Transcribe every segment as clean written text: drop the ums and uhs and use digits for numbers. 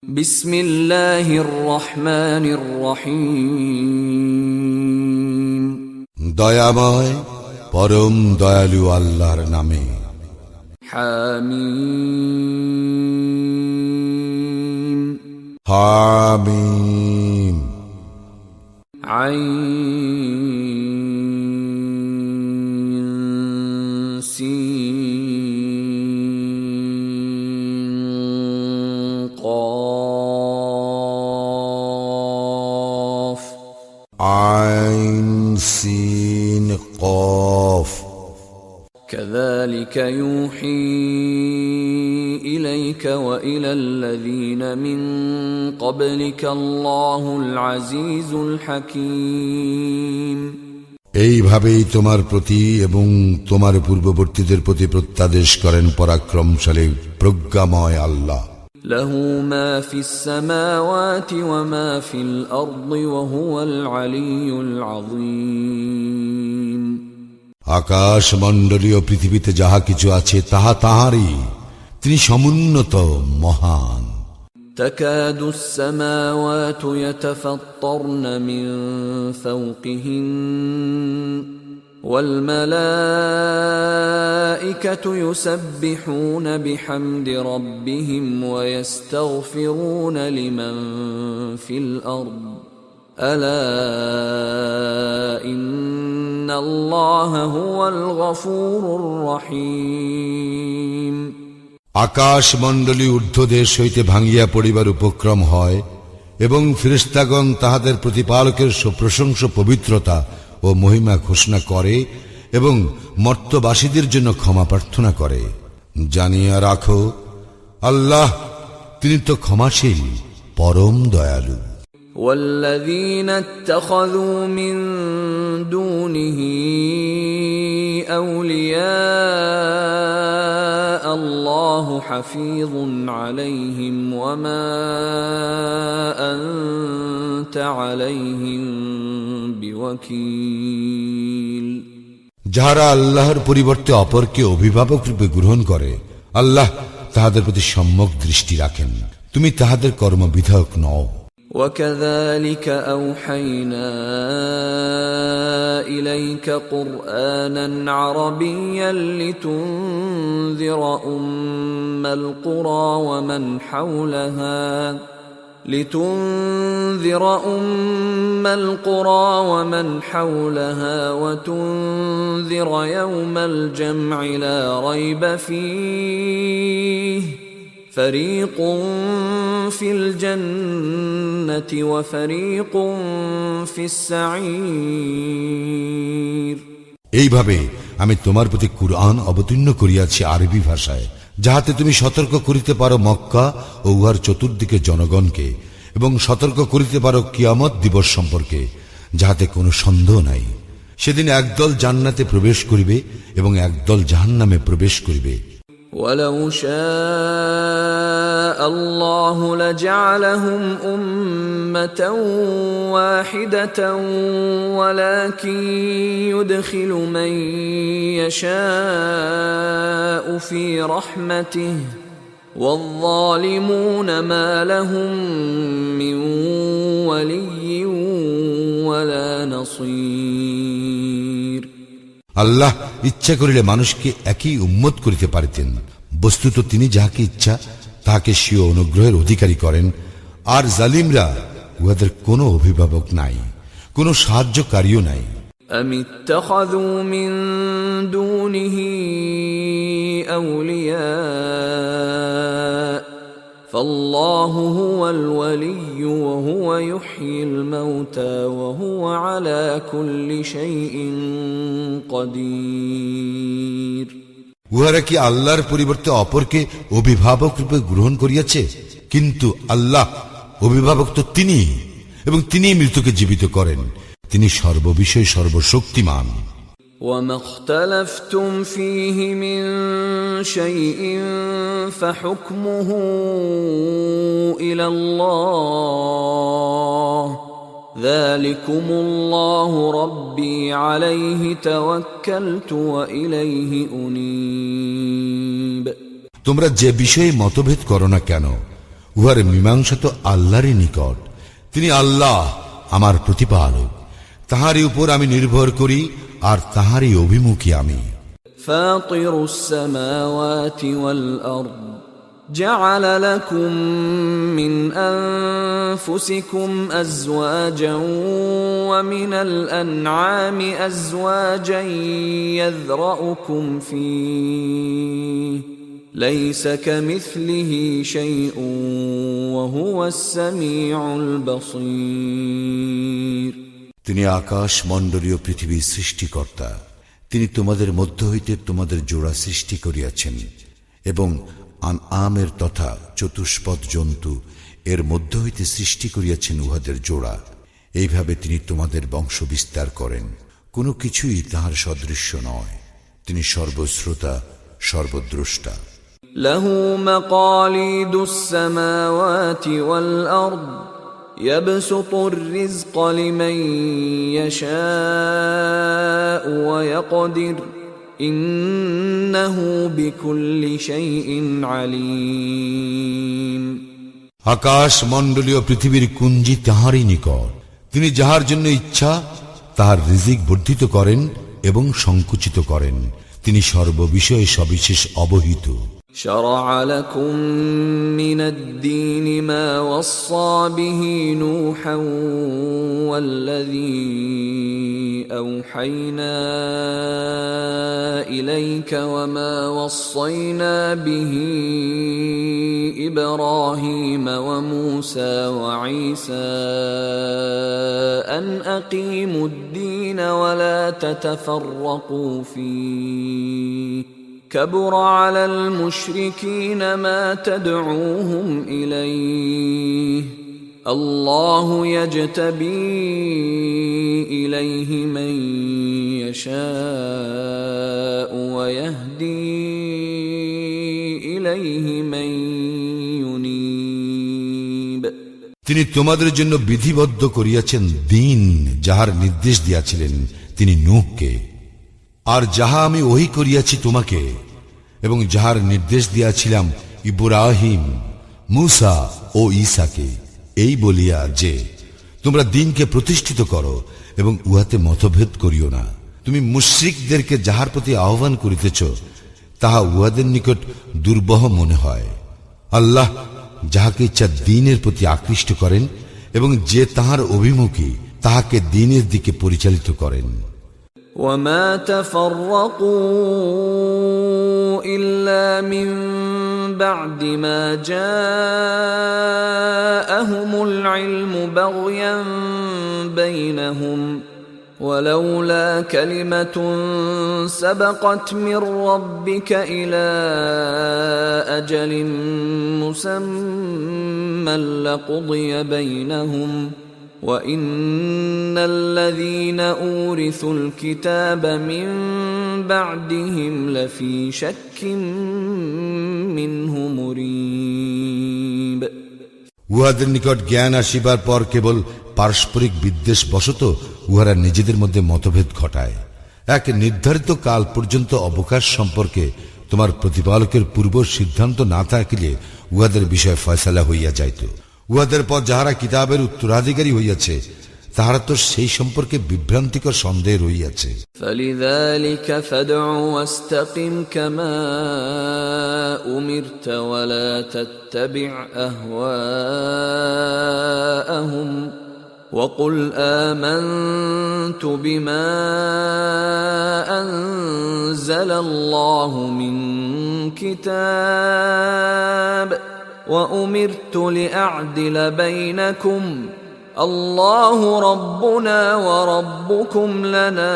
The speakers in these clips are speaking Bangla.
বিসমিল্লাহির রহমানির রহিম। দয়াময় পরম দয়ালু আল্লাহর নামে। হামিম হামিম। আইন সিন কফ। আইন সিন কফ। كذلك يوحي إليك وإلى الذين من قبلك الله العزيز الحكيم। এইভাবেই তোমার প্রতি এবং তোমার পূর্ববর্তীদের প্রতি প্রত্যাদেশ করেন পরাক্রমশালী প্রজ্ঞাময় আল্লাহ। له ما في السماوات وما في الأرض وهو العلي العظيم। আকাশ মণ্ডলীয় পৃথিবীতে যাহা কিছু আছে তাহা তাহারই, তিনি সমুন্নত মহান। تكاد السماوات يتفطرن من فوقهن والملائكة يسبحون بحمد ربهم ويستغفرون لمن في الأرض ألا إن الله هو الغفور الرحيم। আকাশ মণ্ডলী ঊর্ধ্বদেশ হইতে ভাঙিয়া পড়িবার উপক্রম হয় এবং ফেরেশতাগণ তাহাদের প্রতিপালকের প্রশংস পবিত্রতা ও মহিমা ঘোষণা করে এবং মর্ত্যবাসীদের জন্য ক্ষমা প্রার্থনা করে। জানিয়া রাখো, আল্লাহ তিনি তো ক্ষমাশীল পরম দয়ালু। والذين اتخذوا من دونه أولياء الله حفيظ عليهم وما أنت عليهم بوكيل। যাহারা আল্লাহর পরিবর্তে অপরকে অভিভাবক রূপে গ্রহণ করে, আল্লাহ তাহাদের প্রতি সম্যক দৃষ্টি রাখেন, তুমি তাহাদের কর্মবিধায়ক নও। وكذلك أوحينا إليك قرآنا عربيا لتنذر أم القرى ومن حولها وتنذر يوم الجمع لا ريب فيه فريق في الجنة وفريق في السعير। এইভাবে আমি তোমার প্রতি কুরআন অবতীর্ণ করিয়াছি আরবি ভাষায়, যাহাতে তুমি সতর্ক করিতে পারো মক্কা ও উহার চতুর্দিকে জনগণকে, এবং সতর্ক করিতে পারো কিয়ামত দিবস সম্পর্কে, যাহাতে কোনো সন্দেহ নাই। সেদিন একদল জান্নাতে প্রবেশ করিবে এবং একদল জাহান্নামে প্রবেশ করিবে। ولو شاء الله لجعلهم أمة واحدة ولكن يدخل من يشاء في رحمته والظالمون ما لهم من ولي ولا نصير। আল্লাহ ইচ্ছা করিলে মানুষকে একই উম্মত করিতে পারিতেন, বস্তুত তিনি যাহাকে ইচ্ছা তাহাকে স্বীয় অনুগ্রহের অধিকারী করেন, আর জালিমরা উহাদের কোনো অভিভাবক নাই, কোনো সাহায্যকারীও নাই। أم اتخذوا من دونه أولياء فالله هو الولي وهو يحيي الموتى وهو على كل شيء قدير। উহারা কি আল্লাহর পরিবর্তে অপরকে অভিভাবক রূপে গ্রহণ করিয়াছে? কিন্তু আল্লাহ অভিভাবক তো তিনি, এবং তিনি মৃতকে জীবিত করেন, তিনি সর্ববিষয়ে সর্বশক্তিমান। وما اختلفتم فيه من شيء فحكمه إلى الله ذلكم الله ربي عليه توكلت وإليه أنيب। তোমরা যে বিষয়ে মতভেদ করো না কেন, উহার মীমাংসা তো আল্লাহরই নিকট। তিনি আল্লাহ আমার প্রতিপালক, তাহারই উপর আমি নির্ভর করি আর তাহারই অভিমুখী আমি। فاطر السماوات والأرض جعل لكم من أنفسكم أزواجا ومن الأنعام أزواجا يذرأكم فيه ليس كمثله شيء وهو السميع البصير। তিনি আকাশ মণ্ডলীয় পৃথিবীর সৃষ্টিকর্তা। তিনি তোমাদের মধ্য হইতে তোমাদের জোড়া সৃষ্টি করিয়াছেন এবং আমের তথা চতুষ্পদ জন্তু এর মধ্য হইতে সৃষ্টি করিয়াছেন উহাদের জোড়া। এইভাবে তিনি তোমাদের বংশ বিস্তার করেন। কোনো কিছুই তাহার সদৃশ্য নয়। তিনি সর্বশ্রোতা, সর্বদ্রষ্টা। লাহু মাকালিদুস সামাওয়াতি ওয়াল আরদ ইয়াবসুতুর রিজকা লিমান ইয়াশাউ ওয়া ইয়াকদির ইন্নাহু বিকুল্লি শাইইন আলীম। আকাশ মণ্ডলীয় পৃথিবীর কুঞ্জি তাহারই নিকট। তিনি যাহার জন্য ইচ্ছা তাহার রিজিক বর্ধিত করেন এবং সংকুচিত করেন। তিনি সর্ববিষয়ে সবিশেষ অবহিত। شرع لكم من الدين ما وصى به نوحا والذي أوحينا إليك وما وصينا به إبراهيم وموسى وعيسى أن أقيموا الدين ولا تتفرقوا فيه كبر على المشركين ما تدعوهم إليه الله يجتبي إليه من يشاء ويهدي إليه من ينيب। তিনি তোমাদের জন্য বিধিবদ্ধ করিয়াছেন দ্বীন, যাহার নির্দেশ দিয়াছিলেন তিনি নূহকে, আর যাহা আমি ওহী করিয়াছি তোমাকে এবং যাহার নির্দেশ দিয়াছিলাম ইব্রাহিম, মূসা ও ঈসাকে, এই বলিয়া যে তোমরা দ্বীনকে প্রতিষ্ঠিত করো এবং উহাতে মতভেদ করিও না। তুমি মুশরিকদেরকে যাহার প্রতি আহ্বান করিতেছ তাহা উহাদের নিকট দুর্বহ মনে হয়। আল্লাহ যাহাকে ইচ্ছা দ্বীনের প্রতি আকৃষ্ট করেন এবং যে তাহার অভিমুখী তাহাকে দ্বীনের দিকে পরিচালিত করেন। وما تفرقوا إلا من بعد ما جاءهم العلم بغيا بينهم ولولا كلمة سبقت من ربك إلى أجل مسمى لقضي بينهم وَإِنَّ الَّذِينَ أُورِثُوا الْكِتَابَ مِنْ بَعْدِهِمْ لَفِي شَكٍّ مِّنْهُ مُرِيبٍ। উহাদের নিকট জ্ঞান আসিবার পর কেবল পারস্পরিক বিদ্বেষ বশত উহারা নিজেদের মধ্যে মতভেদ ঘটায়। এক নির্ধারিত কাল পর্যন্ত অবকাশ সম্পর্কে তোমার প্রতিপালকের পূর্ব সিদ্ধান্ত না থাকিলে উহাদের বিষয়ে ফয়সালা হইয়া যাইত। উহাদের পর যাহারা কিতাবের উত্তরাধিকারী হইয়াছে তাহারা তো সেই সম্পর্কে বিভ্রান্তিকর সন্দেহ রহিয়াছে। فَلِذَلِكَ فَادْعُ وَاسْتَقِمْ كَمَا أُمِرْتَ وَلَا تَتَّبِعْ أَهْوَاءَهُمْ وَقُلْ آمَنْتُ بِمَا أَنزَلَ اللَّهُ مِنْ كِتَابٍ وَأُمِرْتُ لِأَعْدِلَ بَيْنَكُمْ اللَّهُ رَبُّنَا وَرَبُّكُمْ لَنَا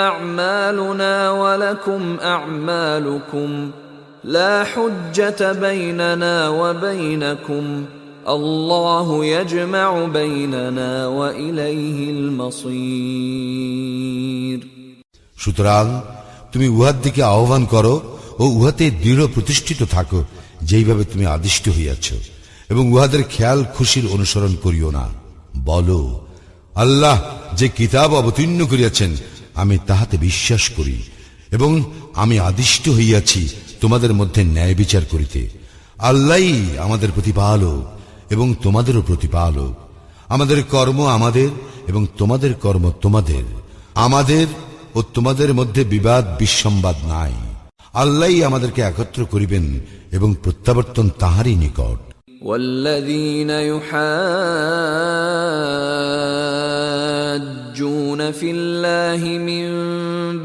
أَعْمَالُنَا وَلَكُمْ أَعْمَالُكُمْ لَا حُجَّةَ بَيْنَنَا وَبَيْنَكُمْ اللَّهُ يَجْمَعُ بَيْنَنَا وَإِلَيْهِ الْمَصِيرُ। সুতরাং তুমি উহার দিকে আহ্বান করো ও উহাতে দৃঢ় প্রতিষ্ঠিত থাকো যেইভাবে তুমি আদিষ্ট হইয়াছ, এবং উহাদের খেয়াল খুশির অনুসরণ করিও না। বলো, আল্লাহ যে কিতাব অবতীর্ণ করিয়াছেন আমি তাহাতে বিশ্বাস করি এবং আমি আদিষ্ট হইয়াছি তোমাদের মধ্যে ন্যায় বিচার করিতে। আল্লাহই আমাদের প্রতিপালক এবং তোমাদেরও প্রতিপালক। আমাদের কর্ম আমাদের এবং তোমাদের কর্ম তোমাদের। আমাদের ও তোমাদের মধ্যে বিবাদ বিসম্বাদ নাই। আল্লাহই আমাদেরকে একত্র করিবেন এবং প্রত্যাবর্তন তাহারই নিকট। والذين يحاجون في الله من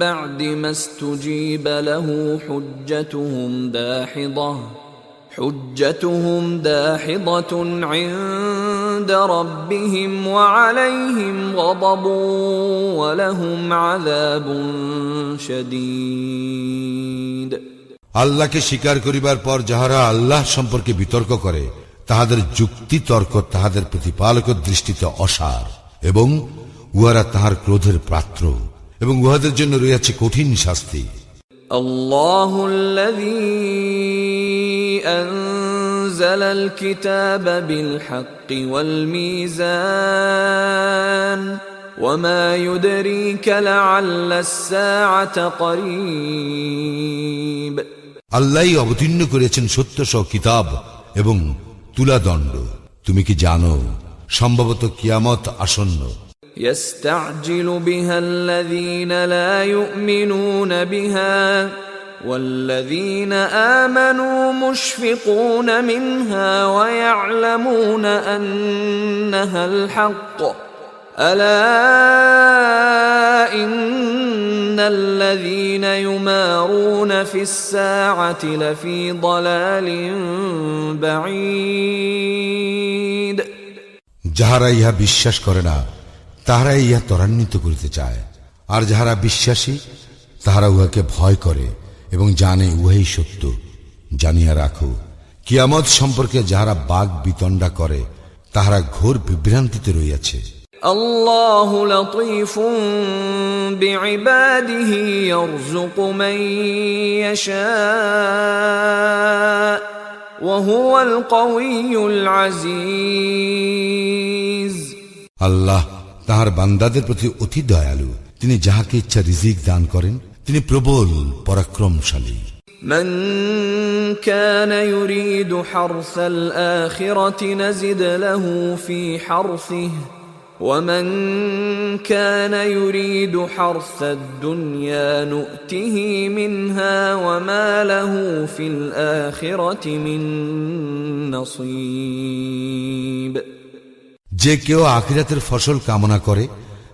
بعد ما استجيب له حجتهم داحضة عند ربهم وعليهم غضب ولهم عذاب شديد। আল্লাহকে স্বীকার করিবার পর যাহারা আল্লাহ সম্পর্কে বিতর্ক করে, তাহাদের যুক্তি তর্ক তাহাদের প্রতিপালকের দৃষ্টিতে অসার, এবং উহারা তাহার ক্রোধের পাত্র, এবং উহাদের জন্য রয়েছে কঠিন শাস্তি। আল্লাহুল্লাযী আনজালাল কিতাবা বিল হাক্কি ওয়াল মিজান ওয়ামা ইউদরিকা লাআল্লাস সাআতা করিব। আল্লাহই অবতীর্ণ করেছেন সত্য সহ কিতাব এবং তুলাদণ্ড। তুমি কি জানো সম্ভবত কিয়ামত আসন্ন। يستعجل بها الذين لا يؤمنون بها والذين آمنوا مشفقون منها ويعلمون أنها الحق ألا إن الذين يمارون في الساعة لفي ضلال بعيد। যাহারা ইহা বিশ্বাস করে না তাহারা ইহা ত্বরান্বিত করিতে চায়, আর যাহারা বিশ্বাসী তাহারা উহাকে ভয় করে এবং জানে উহাই সত্য। জানিয়া রাখো, কিয়ামত সম্পর্কে যাহারা বাগ বিতণ্ডা করে তাহারা ঘোর বিভ্রান্তিতে রইয়াছে। আল্লাহু লতীফুন বিইবাদিহি ইয়ারযুকু মান ইয়াশা ওয়া হুয়াল কাউইয়ুল আজিজ। আল্লাহ তাহার বান্দাদের প্রতি অতি দয়ালু। তিনি যাহাকে ইচ্ছা রিজিক দান করেন। তিনি প্রবল পরাক্রমশালী। মান কানা ইউরিদু হারসাল আখিরাতি নাজিদ লাহু ফি হারসিহি ওয়া মান কানা ইউরিদু হারসাদ দুনিয়া নু'তিহি মিনহা ওয়া মা লাহু ফিল আখিরাতি মিন নসীব। যে কেউ আখিরাতের ফসল কামনা করে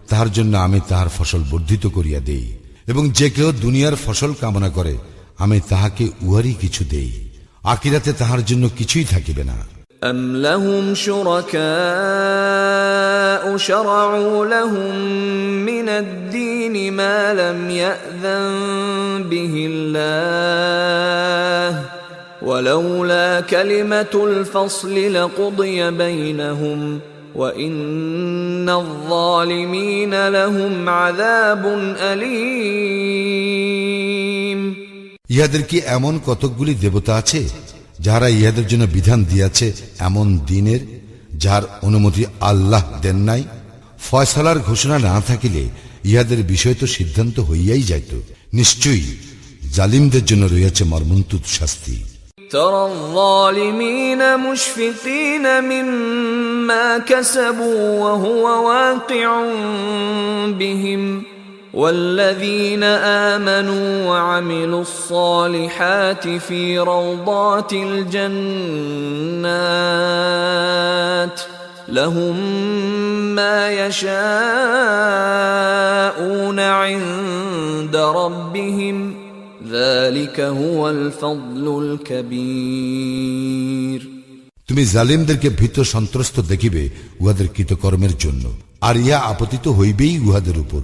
তাহার জন্য আমি তাহার ফসল বর্ধিত করিয়া দেই, এবং যে কেউ দুনিয়ার ফসল কামনা করে আমি তাহাকে উহারই কিছু দেই। আখিরাতে তাহার জন্য কিছুই থাকিবে না। أم لهم شركاء شرعوا لهم من الدين ما لم يأذن به الله ولولا كلمة الفصل لقضي بينهم وإن الظالمين لهم عذاب أليم। ইহাদের কি এমন কতকগুলি দেবতা আছে যাহারা ইহাদের জন্য বিধান দিয়াছে এমন দিনের যার অনুমতি আল্লাহ দেন নাই? ফয়সালার ঘোষণা না থাকিলে ইহাদের বিষয় তো সিদ্ধান্ত হইয়াই যাইত। নিশ্চয়ই জালিমদের জন্য রয়েছে মর্মন্তুদ শাস্তি। ترى الظالمين مشفقين مما كسبوا وهو واقع بهم والذين آمنوا وعملوا الصالحات في روضات الجنات لهم ما يشاءون عند ربهم ذلك هو الفضل الكبير। তুমি জালিমদেরকে ভীত সন্ত্রস্ত দেখিবে উহাদের কৃতকর্মের জন্য, আর ইহা আপতিত হইবেই উহাদের উপর।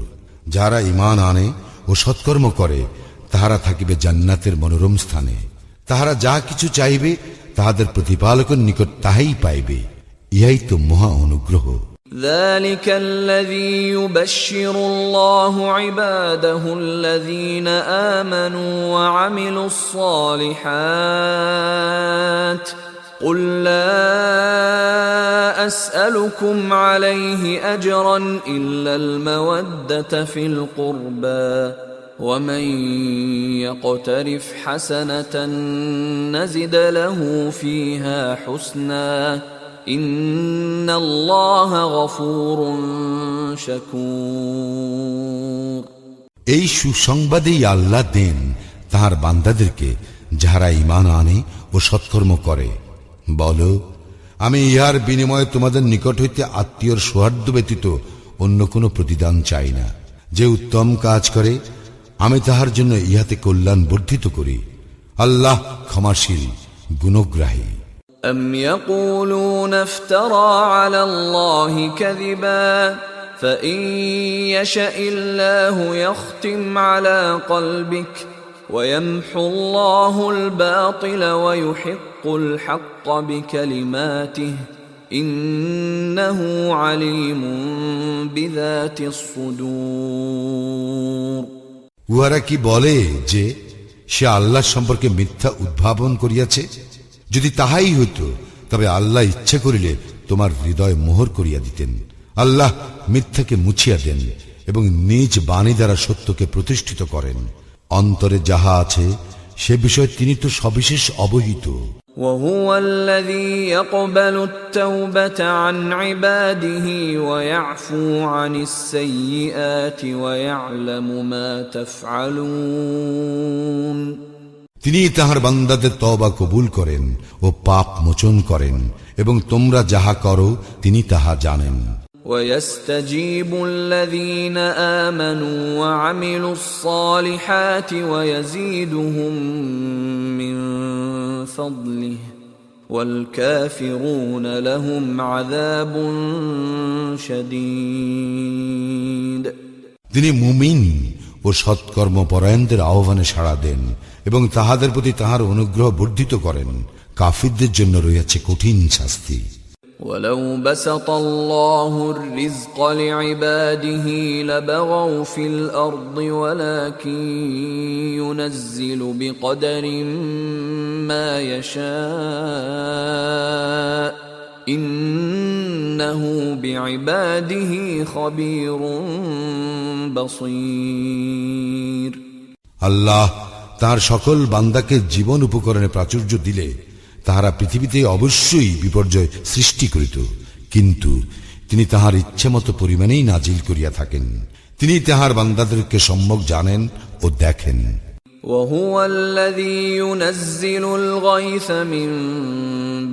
যারা ঈমান আনে ও সৎকর্ম করে তাহারা থাকিবে জান্নাতের মনোরম স্থানে। তাহারা যা কিছু চাইবে তাহাদের প্রতিপালকের নিকট তাহাই পাইবে। ইহাই তো মহা অনুগ্রহ। ذلك الذي يبشر الله عباده الذين آمنوا وعملوا الصالحات قل لا أسألكم عليه أجرا إلا المودة في القربى ومن يقترف حسنة نزد له فيها حسنا إن الله غفور شكور এই সুসংবাদেই আল্লাহ দেন তাহার বান্দাদেরকে যাহারা ঈমান আনে ও সৎকর্ম করে। বলো, আমি ইহার বিনিময়ে তোমাদের নিকট হইতে আত্মীয়র সৌহার্দ্য ব্যতীত অন্য কোনো প্রতিদান চাই না। যে উত্তম কাজ করে আমি তাহার জন্য ইহাতে কল্যাণ বর্ধিত করি। আল্লাহ ক্ষমাশীল, গুণগ্রাহী। أم يقولون افترى على الله كذبا فإن يشأ الله يختم على قلبك ويمحو الله الباطل ويحق الحق بكلماته إنه عليم بذات الصدور উহারা কি বলে যে সে আল্লাহ সম্পর্কে মিথ্যা উদ্ভাবন করিয়াছে? যদি তাহাই হইত তবে আল্লাহ ইচ্ছা করিলে তোমার হৃদয় মোহর করিয়া দিতেন। আল্লাহ মিথ্যাকে মুছিয়া দেন এবং নিজ বাণী দ্বারা সত্যকে প্রতিষ্ঠিত করেন। অন্তরে যাহা আছে সে বিষয়ে তিনি তো সবিশেষ অবহিত। وهو الذي يقبل التوبة عن عباده ويعفو عن السيئات ويعلم ما تفعلون তিনি তাহার বান্দাদের তওবা কবুল করেন ও পাপ মোচন করেন এবং তোমরা যাহা করো তিনি তাহা জানেন। ويستجيب الذين آمنوا وعملوا الصالحات ويزيدهم من فضله والكافرون لهم عذاب شديد তিনি মুমিন ও সৎকর্ম পরায়ণদের আহ্বানে সাড়া দেন এবং তাহাদের প্রতি তাহার অনুগ্রহ বর্ধিত করেন। কাফিরদের জন্য রয়েছে কঠিন শাস্তি। ولو بسط الله الرزق لعباده لبغوا في الأرض ولكن ينزل بقدر ما يشاء إنه بعباده خبير بصير আল্লাহ তাহার সকল বান্দাকে জীবন উপকরণে প্রাচুর্য দিলে তাহারা পৃথিবীতে অবশ্যই বিপর্যয় সৃষ্টি করিত, কিন্তু তিনি তাহার ইচ্ছামতো পরিমাণেই নাজিল করিয়া থাকেন। তিনি তাহার বান্দাদেরকে সম্যক জানেন ও দেখেন। وهو الذي ينزل الغيث من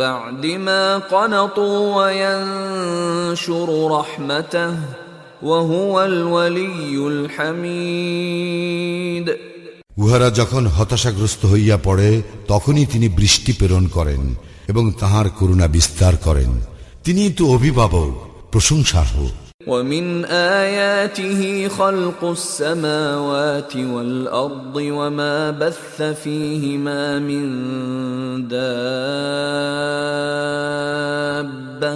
بعد ما قنطوا وينشر رحمته وهو الولي الحميد উহারা যখন হতাশাগ্রস্ত হইয়া পড়ে তখনই তিনি বৃষ্টি প্রেরণ করেন এবং তাহার করুণা বিস্তার করেন। তিনি তো অভিভাবক, প্রশংসার্হ। ومن آياته خلق السماوات والأرض وما بث فيهما من دابة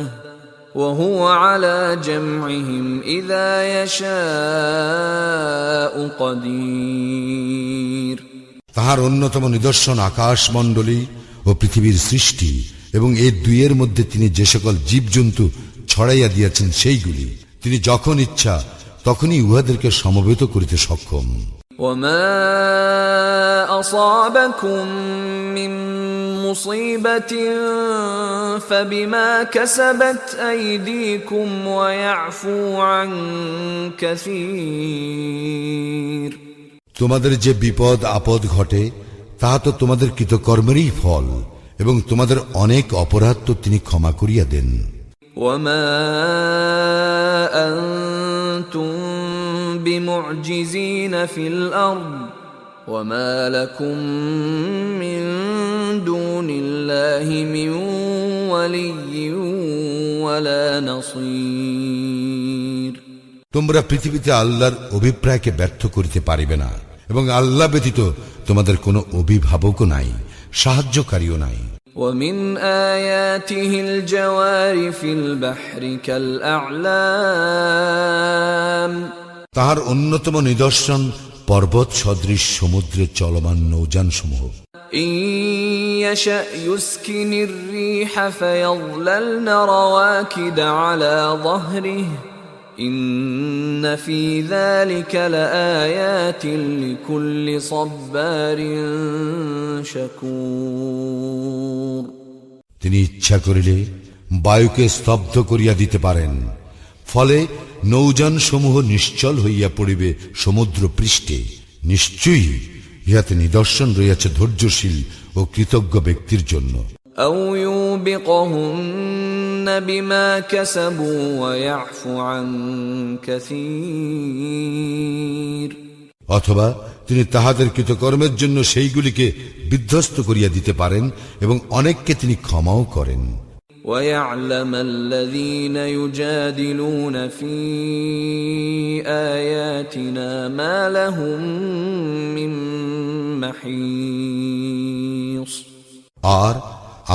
وهو على جمعهم إذا يشاء قدير তাহার অন্যতম নিদর্শন আকাশমণ্ডলী ও পৃথিবীর সৃষ্টি এবং এই দুইয়ের মধ্যে তিনি যে সকল জীবজন্তু ছড়াইয়া দিয়েছেন সেইগুলি তিনি যখন ইচ্ছা তখনই উহাদেরকে সমবেত করিতে সক্ষম। وما أصابكم من مصيبة فبما كسبت أيديكم ويعفو عن كثير তোমাদের যে বিপদ আপদ ঘটে তাহা তো তোমাদের কৃতকর্মেরই ফল এবং তোমাদের অনেক অপরাধ তো তিনি ক্ষমা করিয়া দেন। وما أنتم بمعجزين في الأرض وما لكم من دون الله من ولي ولا نصير তোমরা পৃথিবীতে আল্লাহর অভিপ্রায়কে ব্যর্থ করিতে পারিবে না এবং আল্লাহ ব্যতীত তোমাদের কোনো অভিভাবকও নাই, সাহায্যকারীও নাই। ومن آياته الجوار في البحر كالأعلام তাহার অন্যতম নিদর্শন পর্বত সদৃশ সমুদ্রে চলমান নৌযান সমূহ। إن يشأ يسكن الريح فيظللن رواكد على ظهره إن في ذلك لآيات لكل صبار شكور তিনি ইচ্ছা করিলে বায়ুকে স্তব্ধ করিয়া দিতে পারেন, ফলে নৌযান সমূহ নিশ্চল হইয়া পড়িবে সমুদ্র পৃষ্ঠে। নিশ্চয়ই ইহাতে নিদর্শন রইয়াছে ধৈর্যশীল ও কৃতজ্ঞ ব্যক্তির জন্য। أو يوبقهن بما كسبوا ويعفو عن كثير অথবা তিনি তাহাদের কৃতকর্মের জন্য সেইগুলিকে বিধ্বস্ত করিয়া দিতে পারেন এবং অনেককে তিনি ক্ষমাও করেন। ويعلم الذين يجادلون في آياتنا ما لهم من محيص আর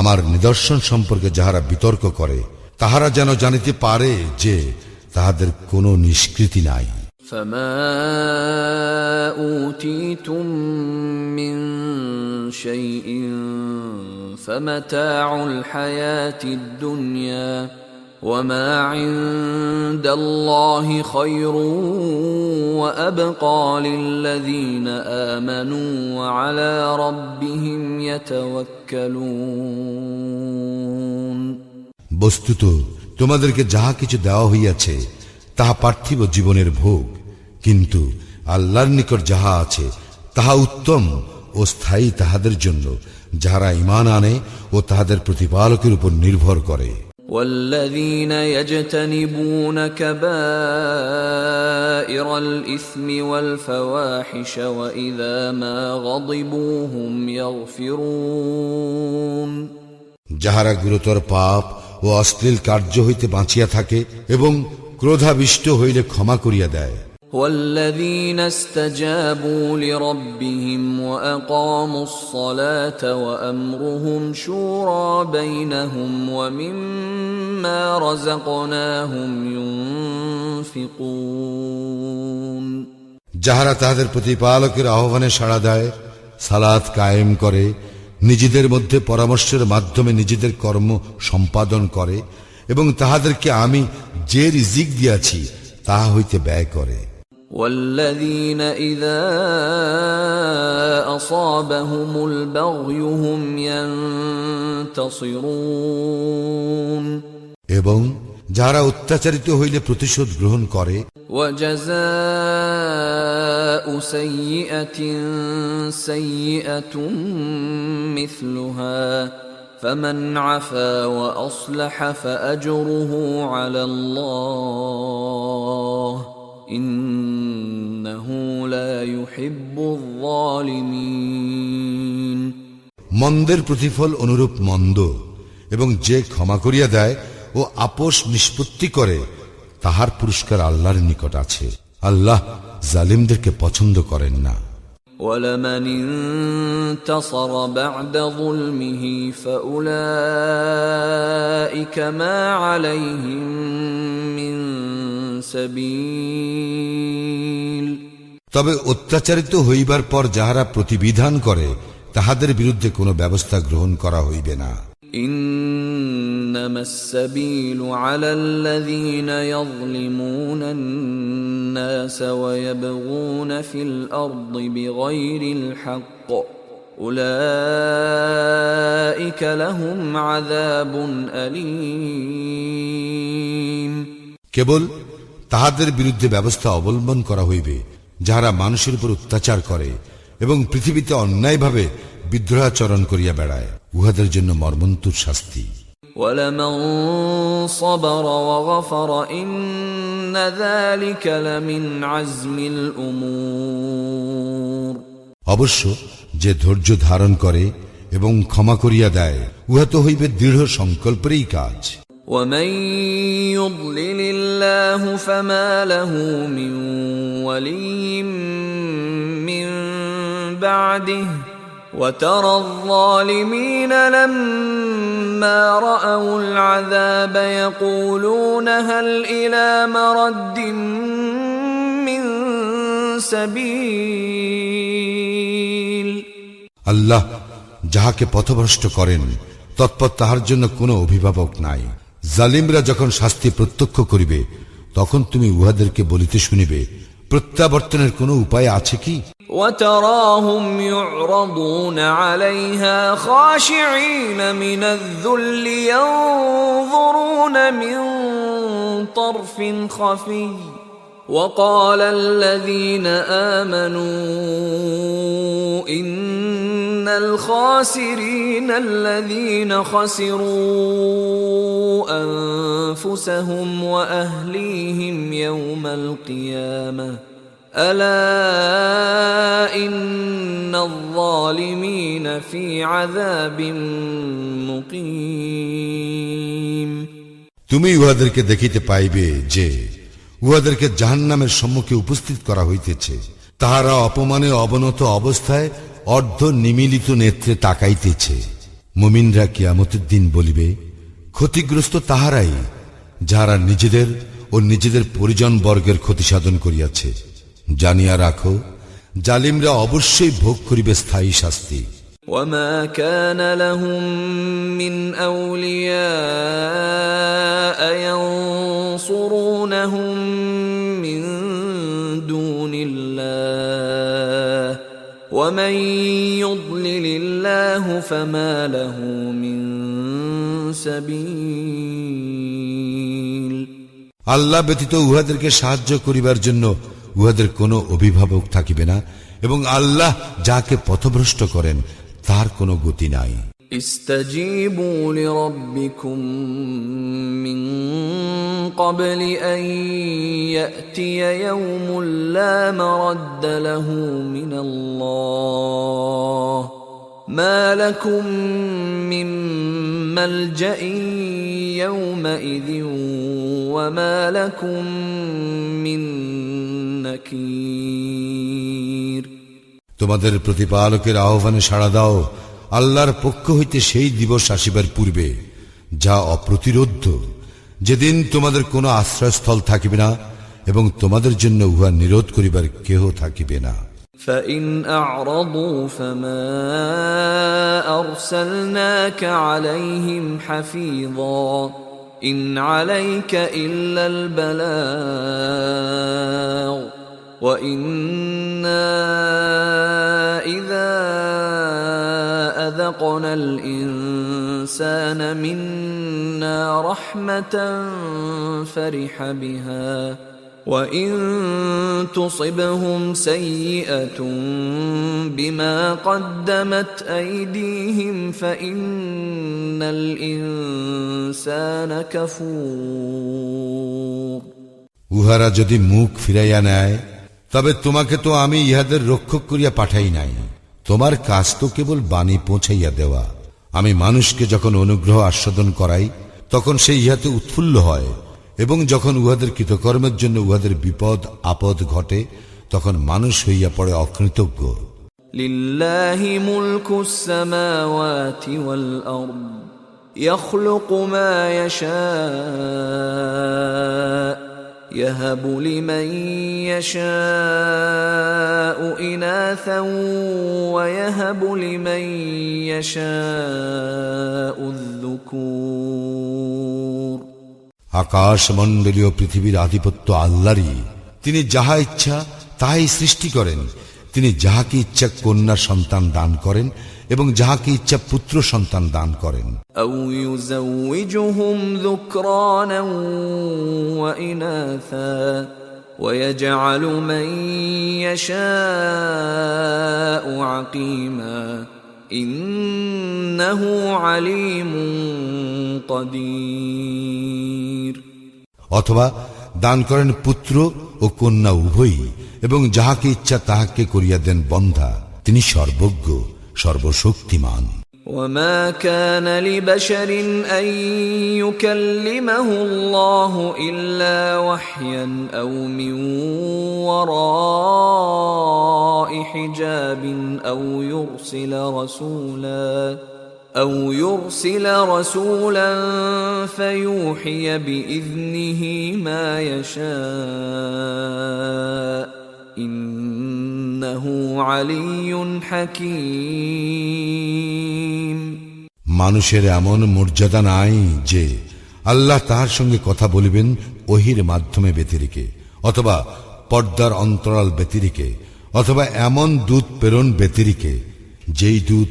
আমার নিদর্শন সম্পর্কে যাহারা বিতর্ক করে তাহারা যেন জানিতে পারে যে তাহাদের কোনো নিষ্কৃতি নাই। فما أوتيتم من شيء فمتاع الحياة الدنيا وما عند الله خير وأبقى للذين آمنوا وعلى ربهم يتوكلون বস্তুত তোমাদেরকে যাহা কিছু দেওয়া হইয়াছে তাহা পার্থিব জীবনের ভোগ, কিন্তু আল্লাহর নিকট যাহা আছে তাহা উত্তম ও স্থায়ী তাহাদের জন্য যাহারা ঈমান আনে ও তাহাদের প্রতিপালকের উপর নির্ভর করে। والذين يجتنبون كبائر الإثم والفواحش وإذا ما غضبوا هم يغفرون যাহারা গুরুতর পাপ ও অশ্লীল কার্য হইতে বাঁচিয়া থাকে এবং ক্রোধাবিষ্ট হইলে ক্ষমা করিয়া দেয়। والذين استجابوا لربهم وأقاموا الصلاة وأمرهم شورى بينهم ومما رزقناهم ينفقون যাহারা তাহাদের প্রতিপালকের আহ্বানে সাড়া দেয়, সালাত কায়েম করে, নিজেদের মধ্যে পরামর্শের মাধ্যমে নিজেদের কর্ম সম্পাদন করে এবং তাহাদেরকে আমি যে রিজিক দিয়াছি তাহা হইতে ব্যয় করে। والذين إذا أصابهم البغي هم ينتصرون এবং যারা অত্যাচারিত হইলে প্রতিশোধ গ্রহণ করে। وجزاء سيئة سيئة مثلها فمن عفا وأصلح فأجره على الله إنه لا يحب الظالمين মন্দের প্রতিফল অনুরূপ মন্দ, এবং যে ক্ষমা করিয়া দেয় ও আপোষ নিষ্পত্তি করে তাহার পুরস্কার আল্লাহর নিকট আছে। আল্লাহ জালিমদেরকে পছন্দ করেন না। ولمن انتصر بعد ظلمه فأولئك ما عليهم من سبيل তবে অত্যাচারিত হইবার পর যাহারা প্রতিবিধান করে তাহাদের বিরুদ্ধে কোনো ব্যবস্থা গ্রহণ করা হইবে না। إنما السبيل على الذين يظلمون الناس ويبغون في الأرض بغير الحق أولئك لهم عذاب أليم কেবল তাহাদের বিরুদ্ধে ব্যবস্থা অবলম্বন করা হইবে যাহারা মানুষের উপর অত্যাচার করে এবং পৃথিবীতে অন্যায়ভাবে বিদ্রোহাচরণ করিয়া বেড়ায়, উহাদের জন্য মর্মন্তুর শাস্তি। ولمن صبر وغفر إن ذلك لمن عزم الأمور অবশ্য যে ধৈর্য ধারণ করে এবং ক্ষমা করিয়া দেয় উহা তো হইবে দৃঢ় সংকল্পেরই কাজ। ومن يضلل الله فما له من ولي من بعده وترى الظالمين لما رأوا العذاب يقولون هل إلى مرد من سبيل আল্লাহ যাহাকে পথভ্রষ্ট করেন তৎপর তাহার জন্য কোনো অভিভাবক নাই। জালিমরা যখন শাস্তি প্রত্যক্ষ করিবে তখন তুমি উহাদেরকে বলিতে শুনিবে, প্রত্যাবর্তনের কোনো উপায় আছে কি? وتراهم يعرضون عليها خاشعين من الذل ينظرون من طرف خفي وقال الذين آمنوا إن الخاسرين الذين خسروا أنفسهم وأهليهم يوم القيامة ألا إن الظالمين في عذاب مقيم। তুমি উহাদেরকে দেখিতে পাইবে যে উহাদেরকে জাহান্নামের সম্মুখে উপস্থিত করা হইতেছে, তাহারা অপমানে অবনত অবস্থায় অর্ধ নিমিলিত নেত্রে তাকাইতেছে। মুমিনরা কিয়ামতের দিন বলিবে, ক্ষতিগ্রস্ত তাহারাই যাহারা নিজেদের ও নিজেদের পরিজন বর্গের ক্ষতি সাধন করিয়াছে। জানিয়া রাখো, জালিমরা অবশ্যই ভোগ করিবে স্থায়ী শাস্তি। وما كان لهم من أولياء ينصرونهم من دون الله ومن يضلل الله فما له من سبيل। আল্লাহ ব্যতীত উহাদেরকে সাহায্য করিবার জন্য উহাদের কোনো অভিভাবক থাকিবে না, এবং আল্লাহ যাকে পথভ্রষ্ট করেন তার কোনো গতি নাই। استجيبوا لربكم من قبل أن يأتي يوم لا مرد له من الله ما لكم من ملجأ يومئذ وما لكم من نكير। তোমাদের প্রতিপালকের আহ্বানে সাড়া দাও, আল্লাহর পক্ষ হইতে সেই দিবস আসিবার পূর্বে যা অপ্রতিরোধ্য, যেদিন তোমাদের কোনো আশ্রয়স্থল থাকিবে না এবং তোমাদের জন্য উহা নিরোধ করিবার কেহ থাকিবে না। فإن أعرضوا فما أرسلناك عليهم حفيظا إن عليك إلا البلاغ وإنا إذا أذقنا الإنسان منا رحمة فرح بها وإن تصبهم سيئة بما قدمت أيديهم فإن الإنسان كفور। উহারা যদি মুখ ফিরাইয়া নেয়, তবে তোমাকে তো আমি ইহাদের রক্ষক করিয়া পাঠাই নাই। তোমার কাজ তো কেবল বাণী পৌঁছাইয়া দেওয়া। আমি মানুষকে যখন অনুগ্রহ আস্বাদন করাই, তখন সে ইহাতে উৎফুল্ল হয়, এবং যখন উহাদের কৃতকর্মের জন্য উহাদের বিপদ আপদ ঘটে, তখন মানুষ হইয়া পড়ে অকৃতজ্ঞ। লিল্লাহি মুলকুস সামাওয়াতি ওয়াল আরদ ইয়াখলুকু মা ইয়াশা ইয়াহাবু লিমান ইয়াশাউ ইনাসান ওয়া ইয়াহাবু লিমান ইয়াশাউ যুকুর। আকাশ মণ্ডলীয় পৃথিবীর আধিপত্য আল্লাহরই। তিনি যাহা ইচ্ছা তাহাই সৃষ্টি করেন। তিনি যাহাকে ইচ্ছা কন্যা সন্তান দান করেন এবং যাহাকে ইচ্ছা পুত্র সন্তান দান করেন। আও ইউযাউযুহুম যুকরানান ওয়া ইনাসা ওয়া ইয়াজআলু মান ইয়াশাউ আকীমা ইন্নাহু আলীমুন কাদির। অথবা দান করেন পুত্র ও কন্যা উভয়ই, এবং যাহাকে ইচ্ছা তাহাকে করিয়া দেন বন্ধা। তিনি সর্বজ্ঞ সর্বশক্তিমান। وما كان لبشر أن يكلمه الله إلا وحيا أو من وراء حجاب أو يرسل رسولا فيوحي بإذنه ما يشاء إنه علي حكيم। মানুষের এমন মর্যাদা নাই যে আল্লাহ তাহার সঙ্গে কথা বলিবেন ওহির মাধ্যমে ব্যতিরিকে, অথবা পর্দার অন্তরাল ব্যতিরিকে, অথবা এমন দূত প্রেরণ ব্যতিরিকে যেই দূত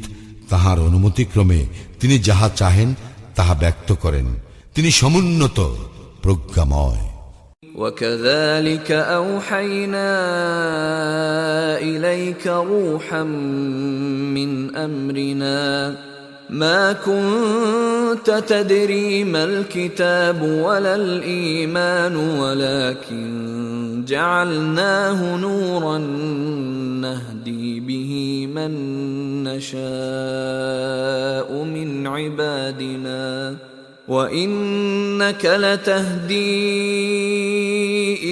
তাহার অনুমতিক্রমে তিনি যাহা চাহেন তাহা ব্যক্ত করেন। তিনি সমুন্নত প্রজ্ঞাময়। وكذلك أوحينا إليك روحا من أمرنا ما كنت تدري ما الكتاب ولا الإيمان ولكن جعلناه نورا نهدي به من نشاء من عبادنا وَإِنَّكَ لَتَهْدِي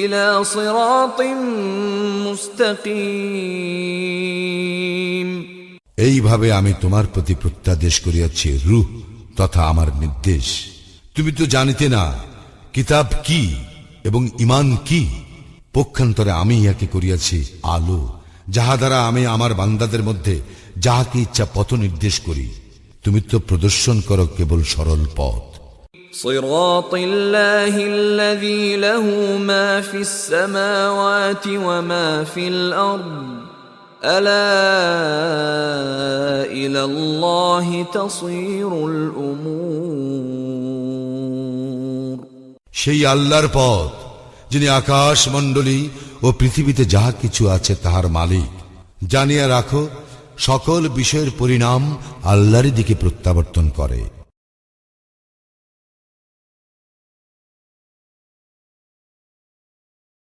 إِلَى صِرَاطٍ مُسْتَقِيمٍ। এইভাবে আমি তোমার প্রতি প্রত্যাদেশ করিয়াছি রূহ তথা আমার নির্দেশ। তুমি তো জানিতে না কিতাব কি এবং ঈমান কি। পক্ষান্তরে আমি ইহাকে করিয়াছি আলো, যাহা দ্বারা আমি আমার বান্দাদের মধ্যে যাহাকে ইচ্ছা পথ নির্দেশ করি। তুমি তো প্রদর্শন করো কেবল সরল পথ। صراط الله الذي له ما في السماوات وما في الأرض ألا إلى الله تصير الأمور। সেই আল্লাহর পথ যিনি আকাশ মণ্ডলী ও পৃথিবীতে যাহা কিছু আছে তাহার মালিক। জানিয়া রাখো সকল বিষয়ের পরিণাম আল্লাহর দিকে প্রত্যাবর্তন করে।